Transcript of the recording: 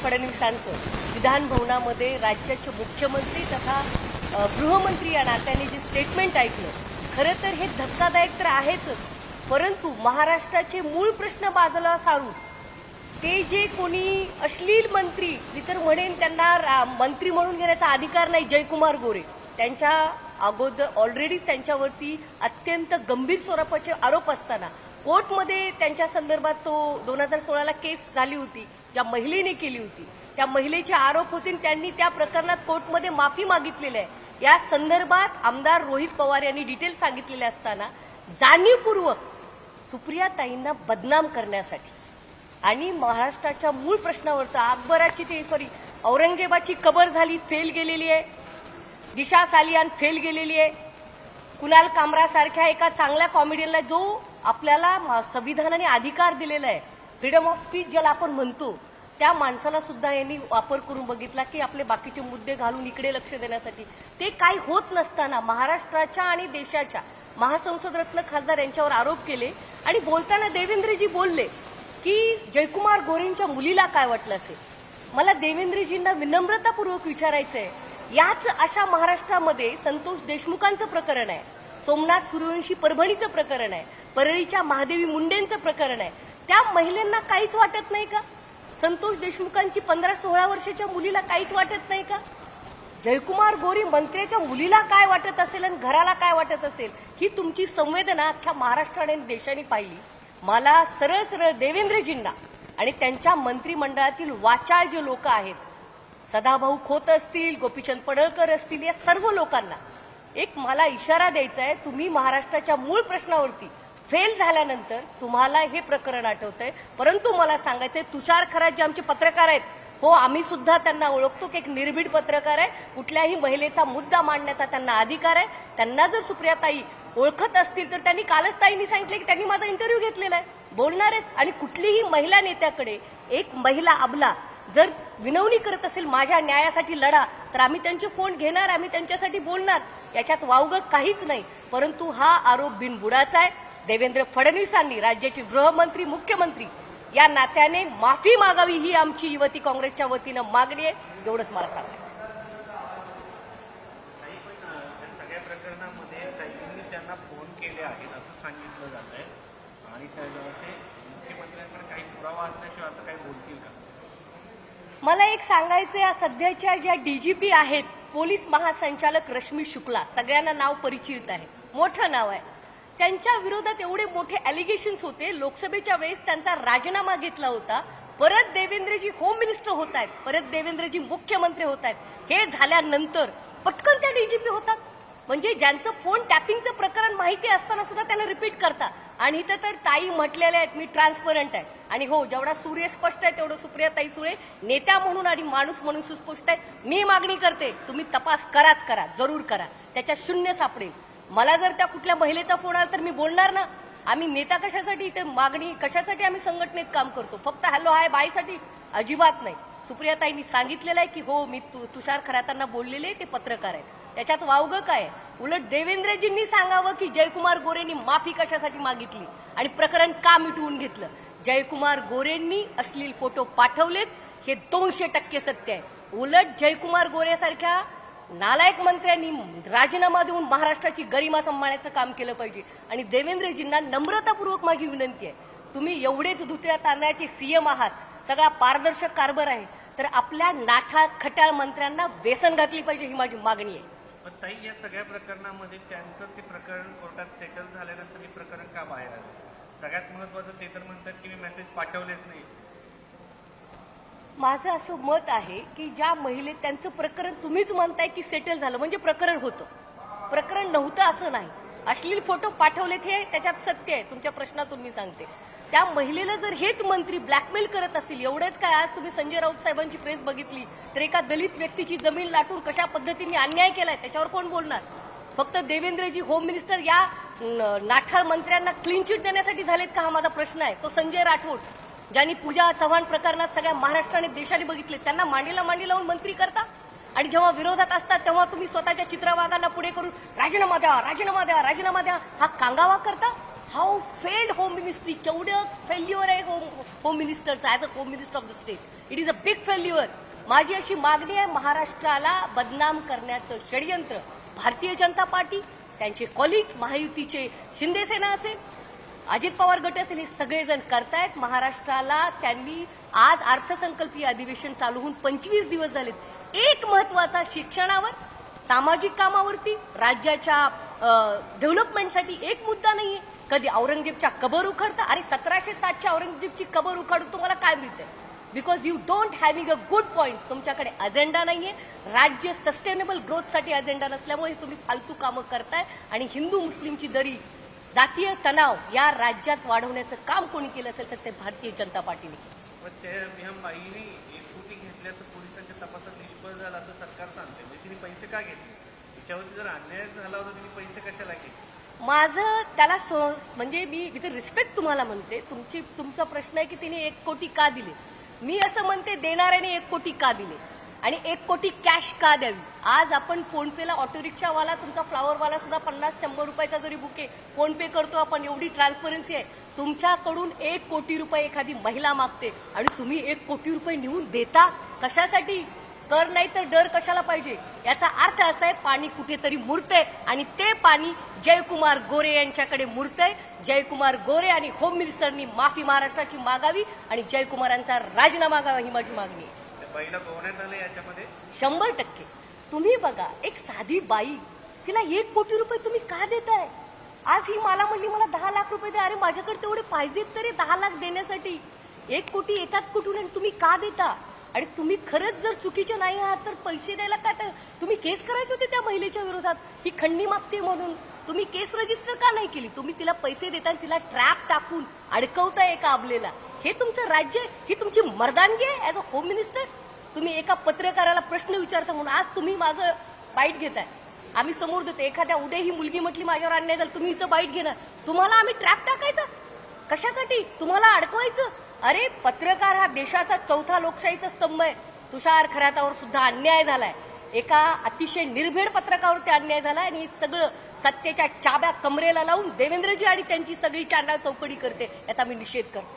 फडणवीसांचं विधान भवनामध्ये राज्याचे मुख्यमंत्री तथा गृहमंत्री या नात्याने जे स्टेटमेंट ऐकलं, खरं तर हे धक्कादायक तर आहेतच, परंतु महाराष्ट्राचे मूळ प्रश्न बाजूला सारून ते जे कोणी अश्लील मंत्री, मी तर म्हणेन त्यांना मंत्री म्हणून घेण्याचा अधिकार नाही, जयकुमार गोरे, त्यांच्या अगोदर ऑलरेडी त्यांच्यावरती अत्यंत गंभीर स्वरूपाचे आरोप असताना कोर्टमध्ये त्यांच्या संदर्भात तो 2016ला केस झाली होती, ज्या महिलेने केली होती, त्या महिलेचे आरोप होते, त्यांनी त्या प्रकरणात कोर्टमध्ये माफी मागितलेली आहे. या संदर्भात आमदार रोहित पवार यांनी डिटेल सांगितलेले असताना जाणीवपूर्वक सुप्रियाताईंना बदनाम करण्यासाठी आणि महाराष्ट्राच्या मूळ प्रश्नावरचा औरंगजेबाची कबर झाली, फेल गेलेली आहे, दिशा सालियान फेल गेलेली आहे, कुणाल कामरा सारख्या एका चांगल्या कॉमेडियनला जो आपल्याला संविधानाने अधिकार दिलेला आहे, फ्रीडम ऑफ स्पीच ज्याला आपण म्हणतो, त्या माणसाला सुद्धा यांनी वापर करून बघितला की आपले बाकीचे मुद्दे घालून इकडे लक्ष देण्यासाठी. ते काही होत नसताना महाराष्ट्राच्या आणि देशाच्या महासंसद रत्न खासदार यांच्यावर आरोप केले आणि बोलताना देवेंद्रजी बोलले की जयकुमार गोरेंच्या मुलीला काय वाटलं असेल. मला देवेंद्रजींना विनम्रतापूर्वक विचारायचं आहे, याच अशा महाराष्ट्रामध्ये संतोष देशमुखांचं प्रकरण आहे, सोमनाथ सूर्यवंशी परभणीचं प्रकरण आहे, परळीच्या महादेवी मुंडेंचं प्रकरण आहे, त्या महिलांना काहीच वाटत नाही का? संतोष देशमुखांची 15-16 वर्षाच्या मुलीला काहीच वाटत नाही का? जयकुमार गोरे मंत्र्याच्या मुलीला काय वाटत असेल आणि घराला काय वाटत असेल, ही तुमची संवेदना अख्ख्या महाराष्ट्राने आणि देशाने पाहिली. मला सरळ सरळ देवेंद्रजींना आणि त्यांच्या मंत्रिमंडळातील वाचाळ जे लोक आहेत, सदाभाऊ खोत असतील, गोपीचंद पडळकर असतील, या सर्व लोकांना एक मला इशारा द्यायचा आहे, तुम्ही महाराष्ट्राच्या मूळ प्रश्नावरती फेल झाल्यानंतर तुम्हाला हे प्रकरण आठवतंय, परंतु मला सांगायचंय, तुषार खरात जे आमचे पत्रकार आहेत, हो आम्ही सुद्धा त्यांना ओळखतो की एक निर्भीड पत्रकार आहे, कुठल्याही महिलेचा मुद्दा मांडण्याचा त्यांना अधिकार आहे. त्यांना जर सुप्रियाताई ओळखत असतील तर त्यांनी कालच ताईंनी सांगितले की त्यांनी माझा इंटरव्ह्यू घेतलेला आहे, बोलणारच. आणि कुठलीही महिला नेत्याकडे एक महिला अबला जर विनवणी करत असेल माझ्या न्यायासाठी लढा, तर आम्ही त्यांचे फोन घेणार, आम्ही त्यांच्यासाठी बोलणार, याच्यात वावगं काहीच नाही. परंतु हा आरोप बिनबुडाचा आहे. देवेंद्र फडणवीसांनी राज्याचे गृहमंत्री, मुख्यमंत्री या नात्याने माफी मागावी, ही आमची युवती काँग्रेसच्या वतीनं मागणी आहे. एवढंच मला सांगायचं. सगळ्या प्रकरणामध्ये ताईंनी त्यांना फोन केले आहेत असं सांगितलं जात आहे आणि ते मुख्यमंत्र्यांकडे काही पुरावा असल्याशिवाय असं काही बोलतील का? मला एक सांगायचं, या सध्याच्या ज्या डीजीपी आहेत, पोलीस महासंचालक रश्मी शुक्ला, सगळ्यांना नाव परिचित आहे, मोठं नाव आहे, त्यांच्या विरोधात एवढे मोठे अलिगेशन्स होते. लोकसभेच्या वेळेस त्यांचा राजीनामा घेतला होता, परत देवेंद्रजी होम मिनिस्टर होत आहेत, परत देवेंद्रजी मुख्यमंत्री होत आहेत, हे झाल्यानंतर पटकन त्या डीजीपी होतात. म्हणजे ज्यांचं फोन टॅपिंगचं प्रकरण माहिती असताना सुद्धा त्यांना रिपीट करता. आणि इथं तर ताई म्हटलेल्या आहेत, मी ट्रान्सपरंट आहे. आणि हो, जेवढा सूर्य स्पष्ट आहे तेवढं सुप्रियाताई सुळे नेत्या म्हणून आणि माणूस म्हणून सुस्पष्ट आहे. मी मागणी करते, तुम्ही तपास कराच करा, जरूर करा, त्याच्यात शून्य सापडेल. मला जर त्या कुठल्या महिलेचा फोन आला तर मी बोलणार ना. आम्ही नेता कशासाठी इथे मागणी, कशासाठी आम्ही संघटनेत काम करतो, फक्त हॅलो हाय बायसाठी अजिबात नाही. सुप्रियाताईंनी सांगितलेलं आहे की हो मी तुषार खरातांना बोललेले, ते पत्रकार आहेत, त्याच्यात वावगं काय? उलट देवेंद्रजींनी सांगावं की जयकुमार गोरेंनी माफी कशासाठी मागितली आणि प्रकरण का मिटवून घेतलं. जयकुमार गोरेंनी अश्लील फोटो पाठवलेत, हे 200% सत्य आहे. उलट जयकुमार गोरेसारख्या नालायक मंत्र्यांनी राजीनामा देऊन महाराष्ट्राची गरिमा सांभाळण्याचं काम केलं पाहिजे. आणि देवेंद्रजींना नम्रतापूर्वक माझी विनंती आहे, तुम्ही एवढेच धुत्या तांदळाचे सीएम आहात, सगळा पारदर्शक कारभार आहे, तर आपल्या नाठाळ खटाळ मंत्र्यांना व्यसन घातली पाहिजे, ही माझी मागणी आहे. पण ताई, या सगळ्या प्रकरणामध्ये त्यांचं ते प्रकरण कोर्टात सेटल झाल्यानंतर हे प्रकरण का बाहेर आलं? सगळ्यात महत्वाचं ते तर म्हणतात की मी मेसेज पाठवलेच नाही. माझं असं मत आहे की ज्या महिलेत त्यांचं प्रकरण तुम्हीच म्हणताय की सेटल झालं, म्हणजे प्रकरण होतं, प्रकरण नव्हतं असं नाही. अश्लील फोटो पाठवलेत हे त्याच्यात सत्य आहे. तुमच्या प्रश्नातून मी सांगते, त्या महिलेला जर हेच मंत्री ब्लॅकमेल करत असतील, एवढेच काय, आज तुम्ही संजय राऊत साहेबांची प्रेस बघितली तर एका दलित व्यक्तीची जमीन लाटून कशा पद्धतीने अन्याय केलाय त्याच्यावर कोण बोलणार? फक्त देवेंद्रजी होम मिनिस्टर या नाठाळ मंत्र्यांना क्लीन चिट देण्यासाठी झालेत का, हा माझा प्रश्न आहे. तो संजय राठोड, ज्यांनी पूजा चव्हाण प्रकरणात सगळ्या महाराष्ट्राने देशाने बघितले, त्यांना मांडीला मांडी लावून मंत्री करता, आणि जेव्हा विरोधात असतात तेव्हा तुम्ही स्वतःच्या चित्रवागांना पुढे करून राजीनामा द्या, राजीनामा द्या, राजीनामा द्या, हा कांगावा करता. हाऊ फेल्ड होम मिनिस्ट्री, केवढं फेल्युअर आहे होम मिनिस्टरचं as a home minister of the state. It is a big failure. माझी अशी मागणी आहे, महाराष्ट्राला बदनाम करण्याचं षडयंत्र भारतीय जनता पार्टी, त्यांचे कॉलिग्स, महायुतीचे शिंदेसेना असेल, अजित पवार गट असेल, हे सगळेजण करतायत. महाराष्ट्राला त्यांनी आज अर्थसंकल्पीय अधिवेशन चालू होऊन 25 दिवस झालेत. एक महत्वाचा शिक्षणावर, सामाजिक कामावरती, राज्याच्या डेव्हलपमेंटसाठी एक मुद्दा नाहीये. कधी औरंगजेबच्या कबर उखडता. अरे 1707च्या औरंगजेबची कबर उखाडून तुम्हाला काय मिळतंय? Because you don't having a good point. तुमच्याकडे अजेंडा नाहीये. राज्य सस्टेनेबल ग्रोथसाठी अजेंडा नसल्यामुळे तुम्ही फालतू कामं करताय आणि हिंदू मुस्लिमची दरी, जातीय तणाव या राज्यात वाढवण्याचं काम कोणी केलं असेल तर ते भारतीय जनता पार्टीने. पण त्या बाईने एकजुटी घेतल्याचं पोलिसांच्या तपासात निष्फळ झालं असं सरकार सांगते. म्हणजे तिने पैसे का घेतले? तिच्यावरती जर अन्याय झाला होता तिने पैसे कशाला घेतले? माझं त्याला म्हणजे मी विथ रिस्पेक्ट तुम्हाला म्हणते, तुमचा प्रश्न आहे की तिने 1 कोटी का दिले. मी असं म्हणते, देणाऱ्याने 1 कोटी का दिले आणि 1 कोटी कॅश का द्यावी. आज आपण फोन पेला ऑटो रिक्षावाला, तुमचा फ्लावरवाला सुद्धा 50-100 रुपयाचा जरी बुके फोन पे करतो आपण, एवढी ट्रान्सपरन्सी आहे. तुमच्याकडून 1 कोटी रुपये एखादी महिला मागते आणि तुम्ही 1 कोटी रुपये निवून देता. कशासाठी? कर नाही तर डर कशाला पाहिजे? याचा अर्थ असा आहे, पाणी कुठेतरी मुरतंय आणि ते पाणी जयकुमार गोरे यांच्याकडे मुरतंय. जयकुमार गोरे आणि होम मिनिस्टरनी माफी महाराष्ट्राची मागावी आणि जयकुमारांचा राजीनामा मागावा, ही माझी मागणी आहे. बाईला गोवण्यात आलं याच्यामध्ये 100%. तुम्ही बघा, एक साधी बाई, तिला 1 कोटी रुपये तुम्ही का देताय? आज ही मला म्हणली मला 10 लाख रुपये द्या. अरे माझ्याकडे तेवढे पाहिजेत तरी 10 लाख देण्यासाठी. 1 कोटी येतात कुठून आणि तुम्ही का देता? आणि तुम्ही खरंच जर चुकीचे नाही आहात तर पैसे द्यायला काय, तर तुम्ही केस करायचे होते त्या महिलेच्या विरोधात. ही खंडणी मागते म्हणून तुम्ही केस रजिस्टर का नाही केली? तुम्ही तिला पैसे देता आणि तिला ट्रॅप टाकून अडकवताय एका अबलेला. हे तुमचं राज्य आहे? ही तुमची मर्दानगी आहे ऍज अ होम मिनिस्टर? तुम्ही एका पत्रकाराला प्रश्न विचारता म्हणून आज तुम्ही माझं बाईट घेताय. आम्ही समोर देतो. एखाद्या उद्या ही मुलगी म्हटली माझ्यावर अन्याय झाला, तुम्ही हिचं बाईट घेणार. तुम्हाला आम्ही ट्रॅप टाकायचा कशासाठी? तुम्हाला अडकवायचं? अरे पत्रकार हा देशाचा 4था लोकशाहीचा स्तंभ आहे. तुषार खरातावर सुद्धा अन्याय झालाय. एका अतिशय निर्भीड पत्रकारावरती अन्याय झालाय आणि सगळं सत्तेच्या चाब्या कमरेला लावून देवेंद्रजी आणि त्यांची सगळी चांडा चौकडी करते, याचा मी निषेध करतो.